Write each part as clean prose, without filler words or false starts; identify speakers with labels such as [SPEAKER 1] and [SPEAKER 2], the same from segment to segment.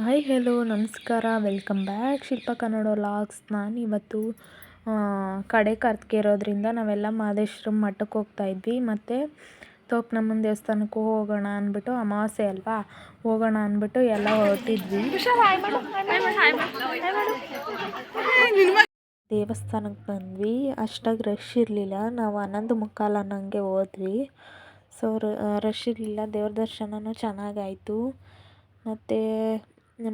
[SPEAKER 1] Hi hello ನಮಸ್ಕಾರ, welcome back ಶಿಲ್ಪ Kannada vlogs. ನಾನಿವತ್ತು ಕಡೆ ಕರ್ತ್ಗೆ ಇರೋದ್ರಿಂದ ನಾವೆಲ್ಲ ಮಹದೇಶ್ವರ ಮಠಕ್ಕೆ ಹೋಗ್ತಾ ಇದ್ವಿ. ಮತ್ತು ತೋಪನಮ್ಮನ ದೇವಸ್ಥಾನಕ್ಕೂ ಹೋಗೋಣ ಅಂದ್ಬಿಟ್ಟು, ಅಮಾವಾಸ್ಯೆ ಅಲ್ವಾ, ಹೋಗೋಣ ಅಂದ್ಬಿಟ್ಟು ಎಲ್ಲ ಹೊರಟಿದ್ವಿ. ದೇವಸ್ಥಾನಕ್ಕೆ ಬಂದ್ವಿ. ಅಷ್ಟಾಗಿ ರಶ್ ಇರಲಿಲ್ಲ. ನಾವು 11:45 ಅನ್ನೋಂಗೆ ಹೋದ್ವಿ. ಸೊ ರಶ್ ಇರಲಿಲ್ಲ. ದೇವ್ರ ದರ್ಶನವೂ ಚೆನ್ನಾಗಾಯಿತು. ಮತ್ತು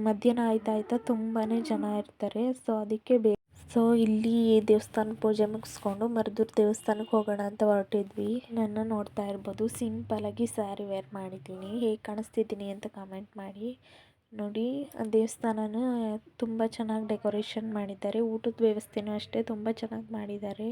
[SPEAKER 1] ಮಧ್ಯಾಹ್ನ ಆಯ್ತಾ ತುಂಬಾ ಜನ ಇರ್ತಾರೆ. ಸೊ ಇಲ್ಲಿ ದೇವಸ್ಥಾನ ಪೂಜೆ ಮುಗಿಸ್ಕೊಂಡು ಮರುದೂರು ದೇವಸ್ಥಾನಕ್ಕೆ ಹೋಗೋಣ ಅಂತ ಹೊರಟಿದ್ವಿ. ನನ್ನ ನೋಡ್ತಾ ಇರ್ಬೋದು, ಸಿಂಪಲಾಗಿ ಸ್ಯಾರಿ ವೇರ್ ಮಾಡಿದ್ದೀನಿ. ಹೇಗೆ ಕಾಣಿಸ್ತಿದ್ದೀನಿ ಅಂತ ಕಮೆಂಟ್ ಮಾಡಿ. ನೋಡಿ, ದೇವಸ್ಥಾನನೂ ತುಂಬ ಚೆನ್ನಾಗಿ ಡೆಕೋರೇಷನ್ ಮಾಡಿದ್ದಾರೆ. ಊಟದ ವ್ಯವಸ್ಥೆನೂ ಅಷ್ಟೇ ತುಂಬ ಚೆನ್ನಾಗಿ ಮಾಡಿದ್ದಾರೆ.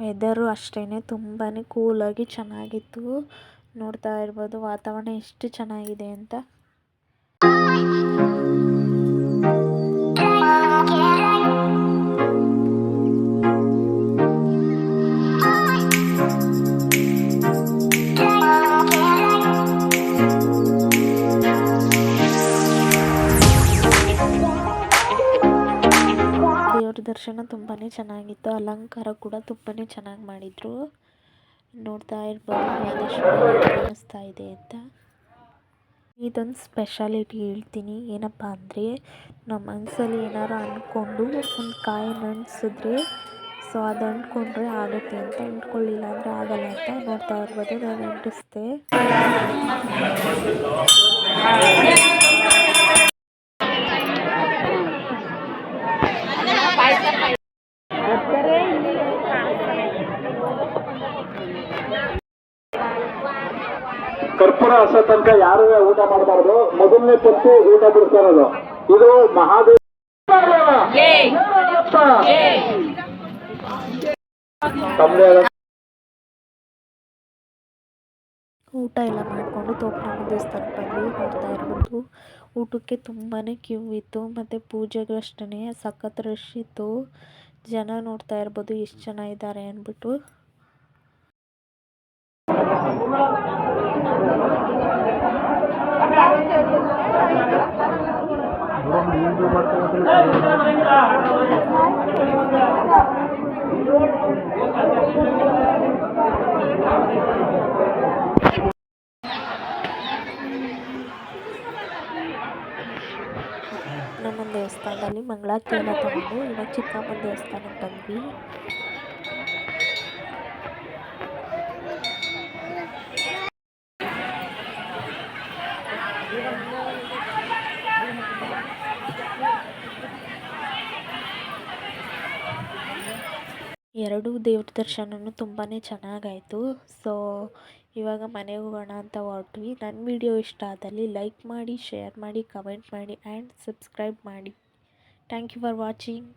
[SPEAKER 1] ವೆದರು ಅಷ್ಟೇ ತುಂಬಾ ಕೂಲಾಗಿ ಚೆನ್ನಾಗಿತ್ತು. ನೋಡ್ತಾ ಇರ್ಬೋದು ವಾತಾವರಣ ಎಷ್ಟು ಚೆನ್ನಾಗಿದೆ ಅಂತ. ದೇವ್ರ ದರ್ಶನ ತುಂಬಾ ಚೆನ್ನಾಗಿತ್ತು. ಅಲಂಕಾರ ಕೂಡ ತುಂಬಾ ಚೆನ್ನಾಗಿ ಮಾಡಿದರು. ನೋಡ್ತಾ ಇರ್ಬೋದು ಮಹದೇಶ್ವರ ಕಾಣಿಸ್ತಾ ಇದೆ ಅಂತ. ಇದೊಂದು ಸ್ಪೆಷಾಲಿಟಿ ಹೇಳ್ತೀನಿ. ಏನಪ್ಪ ಅಂದರೆ, ನಮ್ಮ ಮನಸ್ಸಲ್ಲಿ ಏನಾರು ಅಂದ್ಕೊಂಡು ಒಂದು ಕಾಯನ್ನು ಅಂಟಿಸಿದ್ರೆ, ಸೊ ಅದು ಅಂಟ್ಕೊಂಡ್ರೆ ಆಗುತ್ತೆ ಅಂತ. ಅಂಟ್ಕೊಳ್ಳಿಲ್ಲ ಅಂದರೆ ಆಗಲ್ಲ ಅಂತ. ನೋಡ್ತಾ ಇರ್ಬೋದು ನಾನು ಅಂಟಿಸ್ದೆ.
[SPEAKER 2] ಕರ್ಪೂರ ಹಸ ತನಕ ಯಾರು ಊಟ ಮಾಡಬಾರ್ದು. ಮೊದಲನೇ ಪಂಕ್ತಿ ಊಟ ಬಿಡ್ತಾರದು. ಇದು ಮಹಾದೇವ
[SPEAKER 1] ಊಟ ಎಲ್ಲ ಮಾಡಿಕೊಂಡು ತೋಪನಮ್ಮ ದೇವಸ್ಥಾನಕ್ಕೆ ಬಂದ್ವಿ. ನೋಡ್ತಾ ಇರ್ಬೋದು ಊಟಕ್ಕೆ ತುಂಬಾ ಕ್ಯೂ ಇತ್ತು. ಮತ್ತು ಪೂಜೆಗೂ ಅಷ್ಟೇ ಸಖತ್ ರಶ್ ಇತ್ತು. ಜನ ನೋಡ್ತಾ ಇರ್ಬೋದು ಎಷ್ಟು ಜನ ಇದ್ದಾರೆ ಅಂದ್ಬಿಟ್ಟು. ನಮ್ಮ ದೇವಸ್ಥಾನದಲ್ಲಿ ಮಂಗಳಾರತಿ ಎಲ್ಲ ತಗೊಂಡು ಇವಾಗ ಚಿಕ್ಕಮ್ಮನ ದೇವಸ್ಥಾನಕ್ಕೆ ಬಂದ್ವಿ. ಎರಡೂ ದೇವ್ರ ದರ್ಶನವೂ ತುಂಬಾ ಚೆನ್ನಾಗಾಯಿತು. ಸೊ ಇವಾಗ ಮನೆಗೆ ಹೋಗೋಣ ಅಂತ ಹೊರಟ್ವಿ. ನನ್ನ ವಿಡಿಯೋ ಇಷ್ಟ ಆದಲ್ಲಿ ಲೈಕ್ ಮಾಡಿ, ಶೇರ್ ಮಾಡಿ, ಕಮೆಂಟ್ ಮಾಡಿ ಆ್ಯಂಡ್ ಸಬ್ಸ್ಕ್ರೈಬ್ ಮಾಡಿ. Thank you for watching.